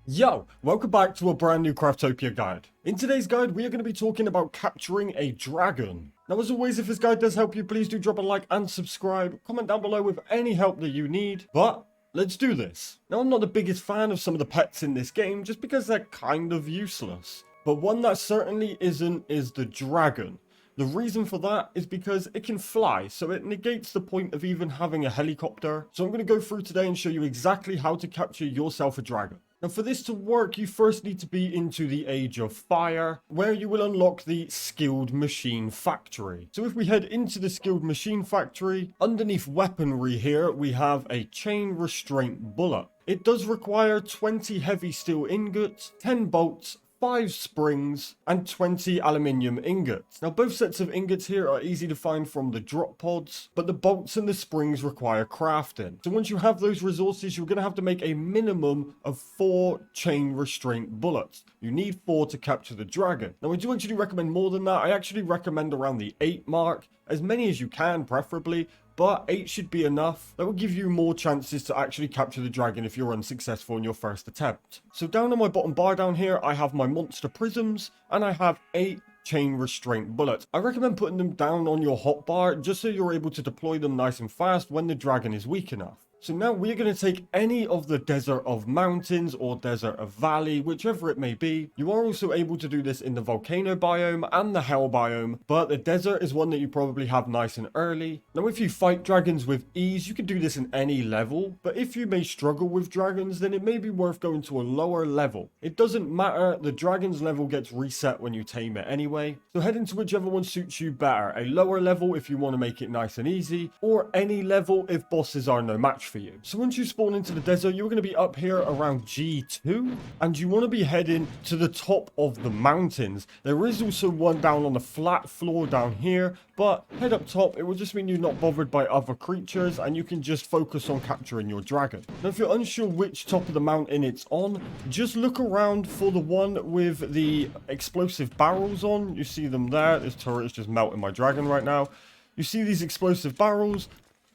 Yo, welcome back to a brand new Craftopia guide. In today's guide, we are going to be talking about capturing a dragon. Now, as always, if this guide does help you, please do drop a like and subscribe. Comment down below with any help that you need. But let's do this. Now, I'm not the biggest fan of some of the pets in this game, just because they're kind of useless. But one that certainly isn't is the dragon. The reason for that is because it can fly, so it negates the point of even having a helicopter. So I'm going to go through today and show you exactly how to capture yourself a dragon. Now, for this to work, you first need to be into the Age of Fire, where you will unlock the Skilled Machine Factory. So if we head into the Skilled Machine Factory, underneath weaponry here, we have a Chain Restraint Bullet. It does require 20 heavy steel ingots, 10 bolts, 5 springs, and 20 aluminium ingots. Now, both sets of ingots here are easy to find from the drop pods, but the bolts and the springs require crafting. So once you have those resources, you're going to have to make a minimum of 4 chain restraint bullets. You need 4 to capture the dragon. Now, I do actually recommend more than that. I actually recommend around the 8 mark, as many as you can, preferably. But 8 should be enough. That will give you more chances to actually capture the dragon if you're unsuccessful in your first attempt. So down on my bottom bar down here, I have my monster prisms, and I have 8 chain restraint bullets. I recommend putting them down on your hotbar just so you're able to deploy them nice and fast when the dragon is weak enough. So now we're going to take any of the Desert of Mountains or Desert of Valley, whichever it may be. You are also able to do this in the Volcano biome and the Hell biome, but the desert is one that you probably have nice and early. Now, if you fight dragons with ease, you can do this in any level, but if you may struggle with dragons, then it may be worth going to a lower level. It doesn't matter, the dragon's level gets reset when you tame it anyway, so head into whichever one suits you better. A lower level if you want to make it nice and easy, or any level if bosses are no match for you. So once you spawn into the desert, you're going to be up here around G2, and you want to be heading to the top of the mountains. There is also one down on the flat floor down here, but head up top. It will just mean you're not bothered by other creatures, and you can just focus on capturing your dragon. Now, if you're unsure which top of the mountain it's on, just look around for the one with the explosive barrels on. You see them there. This turret is just melting my dragon right now. You see these explosive barrels?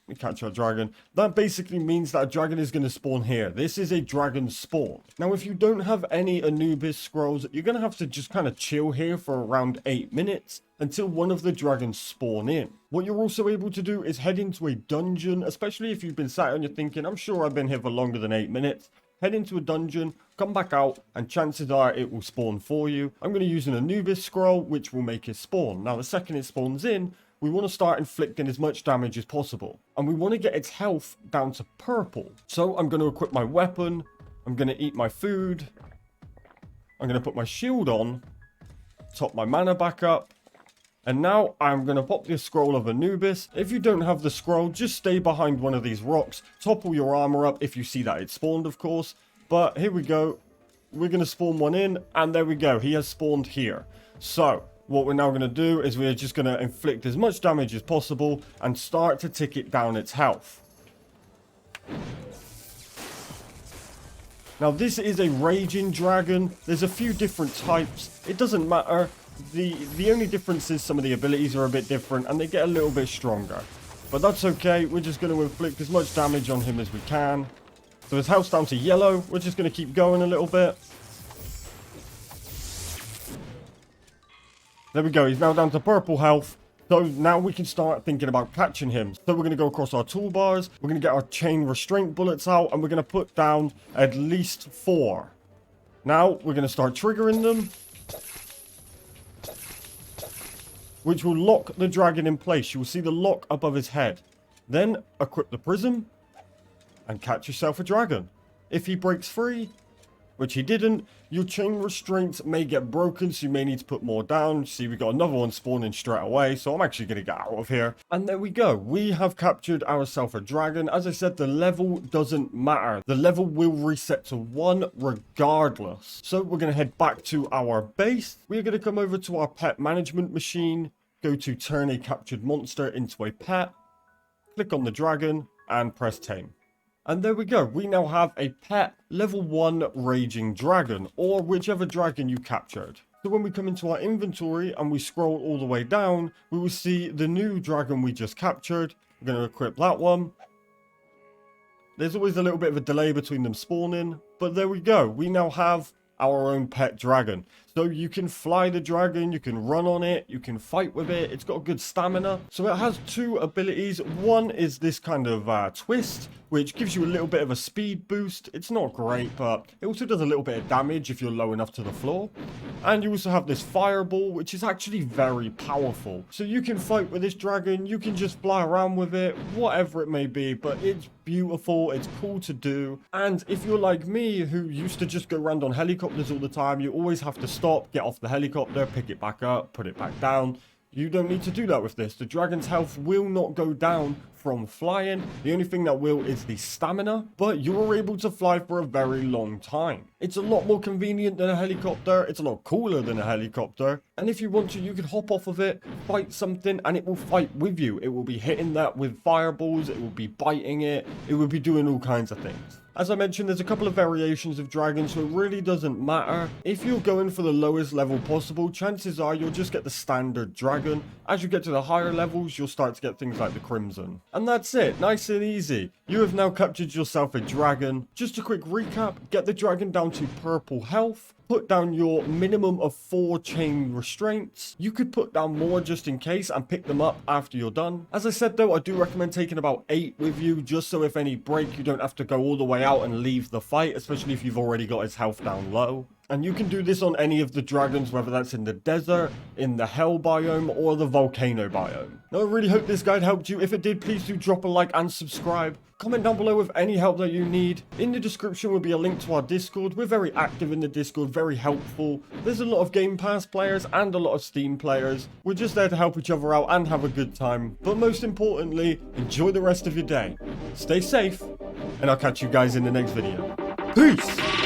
We catch our dragon. That basically means that a dragon is going to spawn here. This is a dragon spawn. Now, if you don't have any Anubis scrolls, you're going to have to just kind of chill here for around 8 minutes until one of the dragons spawn in. What you're also able to do is head into a dungeon, especially if you've been sat and you're thinking, I'm sure I've been here for longer than 8 minutes. Head into a dungeon, come back out, and chances are it will spawn for you. I'm going to use an Anubis scroll, which will make it spawn. Now, the second it spawns in, we want to start inflicting as much damage as possible. And we want to get its health down to purple. So I'm going to equip my weapon. I'm going to eat my food. I'm going to put my shield on. Top my mana back up. And now I'm going to pop this scroll of Anubis. If you don't have the scroll, just stay behind one of these rocks. Topple your armor up if you see that it spawned, of course. But here we go. We're going to spawn one in. And there we go. He has spawned here. So what we're now going to do is we're just going to inflict as much damage as possible and start to tick down its health. Now, this is a raging dragon. There's a few different types. It doesn't matter. The only difference is some of the abilities are a bit different and they get a little bit stronger. But that's okay. We're just going to inflict as much damage on him as we can. So his health's down to yellow. We're just going to keep going a little bit. There we go, he's now down to purple health. So now we can start thinking about catching him. So we're going to go across our toolbars. We're going to get our chain restraint bullets out. And we're going to put down at least 4. Now we're going to start triggering them, which will lock the dragon in place. You will see the lock above his head. Then equip the prism and catch yourself a dragon. If he breaks free, which he didn't, your chain restraints may get broken, so you may need to put more down. See, we got another one spawning straight away, so I'm actually going to get out of here. And there we go. We have captured ourselves a dragon. As I said, the level doesn't matter. The level will reset to 1 regardless. So we're going to head back to our base. We're going to come over to our pet management machine, go to turn a captured monster into a pet, click on the dragon, and press tame. And there we go, we now have a pet level 1 raging dragon, or whichever dragon you captured. So when we come into our inventory and we scroll all the way down, we will see the new dragon we just captured. We're going to equip that one. There's always a little bit of a delay between them spawning, but there we go. We now have our own pet dragon. So you can fly the dragon, you can run on it, you can fight with it. It's got good stamina. So it has two abilities. One is this kind of twist, which gives you a little bit of a speed boost. It's not great, but it also does a little bit of damage if you're low enough to the floor. And you also have this fireball, which is actually very powerful. So you can fight with this dragon, you can just fly around with it, whatever it may be, but it's beautiful, it's cool to do. And if you're like me, who used to just go around on helicopters all the time, you always have to stop, get off the helicopter, pick it back up, put it back down. You don't need to do that with this. The dragon's health will not go down from flying. The only thing that will is the stamina, but you're able to fly for a very long time. It's a lot more convenient than a helicopter. It's a lot cooler than a helicopter. And if you want to, you can hop off of it, fight something, and it will fight with you. It will be hitting that with fireballs. It will be biting it. It will be doing all kinds of things. As I mentioned, there's a couple of variations of dragons, so it really doesn't matter. If you're going for the lowest level possible, chances are you'll just get the standard dragon. As you get to the higher levels, you'll start to get things like the crimson. And that's it, nice and easy. You have now captured yourself a dragon. Just a quick recap, get the dragon down to purple health. Put down your minimum of 4 chain restraints. You could put down more just in case and pick them up after you're done. As I said though, I do recommend taking about 8 with you, just so if any break, you don't have to go all the way out and leave the fight, especially if you've already got his health down low. And you can do this on any of the dragons, whether that's in the desert, in the hell biome, or the volcano biome. Now, I really hope this guide helped you. If it did, please do drop a like and subscribe. Comment down below with any help that you need. In the description will be a link to our Discord. We're very active in the Discord, very helpful. There's a lot of Game Pass players and a lot of Steam players. We're just there to help each other out and have a good time. But most importantly, enjoy the rest of your day. Stay safe, and I'll catch you guys in the next video. Peace!